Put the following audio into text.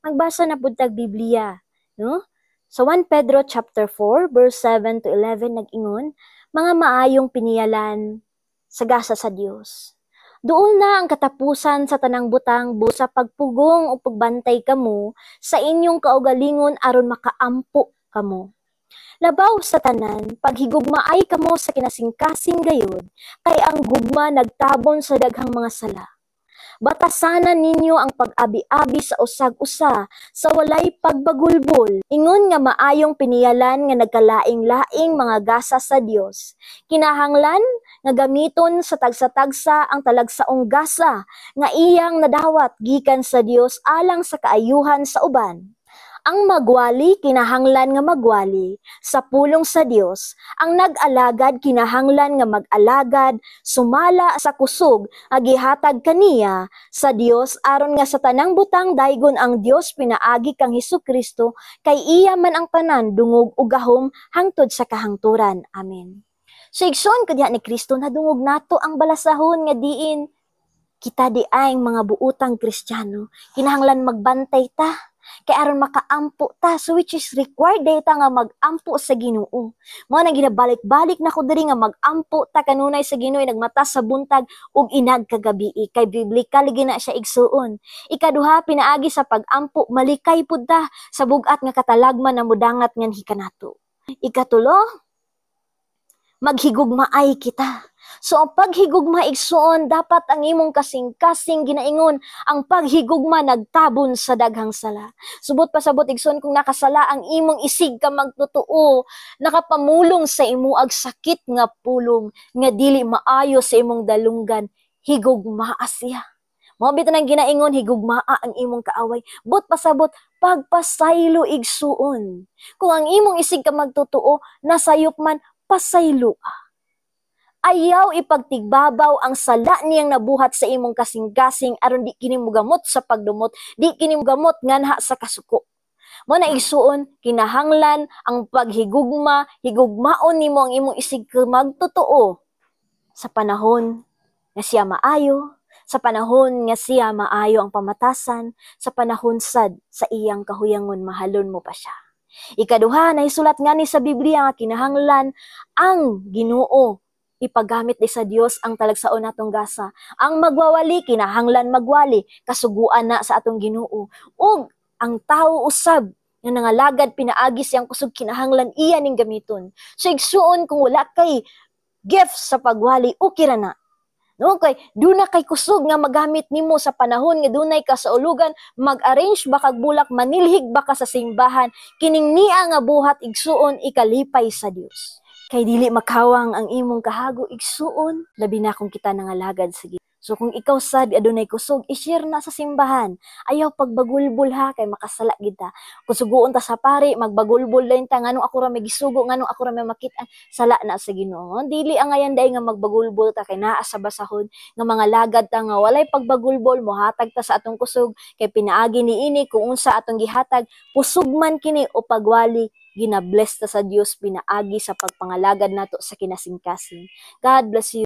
Magbasa na pud tag Biblia, no? Sa 1 Pedro chapter 4 verse 7 to 11 nag-ingon, mga maayong piniyalan sa gasa sa Dios. Doon na ang katapusan sa tanang butang busa pagpugong o pagbantay kamo sa inyong kaugalingon aron makaampo kamo. Labaw sa tanan, paghigugmaay kamo sa kinasingkasing gayod, kay ang gugma nagtabon sa daghang mga sala. Batasanan ninyo ang pag-abi-abi sa usag-usa, sa walay pagbagulbol. Ingon nga maayong piniyalan nga nagkalaing-laing mga gasa sa Dios. Kinahanglan nga gamiton sa tagsa-tagsa ang talagsaong gasa nga iyang nadawat gikan sa Dios alang sa kaayuhan sa uban. Ang magwali kinahanglan nga magwali sa pulong sa Dios. Ang nag-alagad kinahanglan nga mag-alagad sumala sa kusog nga gihatag kaniya sa Dios aron nga sa tanang butang daygon ang Dios pinaagi kang Hesukristo kay iya man ang tanan dungog ug gahom hangtod sa kahangturan. Amen. So igsoon kadya ni Kristo nadungog nato ang balasahon nga diin kita di ay mga buutang Kristiyano kinahanglan magbantay ta. Kay aron makaampo ta, so which is required data nga magampo sa Ginoo. Mo nang ginabalik-balik na ko diri nga magampo ta kanunay sa Ginoo nagmata sa buntag ug inag kagabi kay biblikal gina siya igsuon. Ikaduha pinaagi sa pagampo malikay pud ta sa bugat nga katalagman na mudangat ngan hikanato. Ikatulo, maghigugmaay kita. So ang paghigugma igsuon dapat ang imong kasing-kasing ginaingon ang paghigugma nagtabon sa daghang sala. Subot pasabot igsuon kung nakasala ang imong isig ka magtotoo, nakapamulong sa imuag sakit nga pulong nga dili maayo sa imong dalunggan, higugmaa siya. Mo bitaw nang ginaingon higugmaa ang imong kaaway. But pasabot pagpasaylo igsuon. Kung ang imong isig ka magtotoo nasayop man pasaylo ka. Ayaw ipagtigbabaw ang sala niyang nabuhat sa imong kasing-kasing aron di kini mogamot sa pagdumot, di kini mogamot nganha sa kasuko. Mo na igsuon kinahanglan ang paghigugma, higugmaon nimo ang imong isig magtotoo sa panahon nga siya maayo, sa panahon nga siya maayo ang pamatasan, sa panahon sad sa iyang kahuyangon mahalon mo pa siya. Ikaduha na isulat nga ni sa Biblia nga kinahanglan ang Ginoo ipagamit di sa Dios ang talagsaon natong gasa. Ang magwawali kinahanglan magwali kasuguan na sa atong Ginoo. Ug ang tawo usab nga nangalagad pinaagi siyang kusog kinahanglan iya ning gamiton. So igsuon kung wala kay gift sa pagwali okay ra na. No kay duna kay kusog nga magamit nimo sa panahon nga dunay ka sa ulugan, mag-arrange ba kag bulak manilhig ba ka sa simbahan kining niya nga buhat igsuon ikalipay sa Dios. Kay dili makawang ang imong kahago igsuon, labi na kung kita nangalagad sige. So kung ikaw sad adunay kusog, i-share na sa simbahan. Ayaw pagbagulbol ha kay makasala kita. Kung suguon ta sa pari, magbagulbol din ta nganong ako ra may gisugo, nganong ako ra may makit-an, sala na sa Ginoo. Dili ang ayan day nga magbagulbol ta kay naa sa basahon nga mga lagad ta nga walay pagbagulbol mohatag ta sa atong kusog kay pinaagi niini kung unsa atong gihatag, pusog man kini o pagwali ginabless ta sa Dios pinaagi sa pagpangalagad nato sa kinasingkasing. God bless you.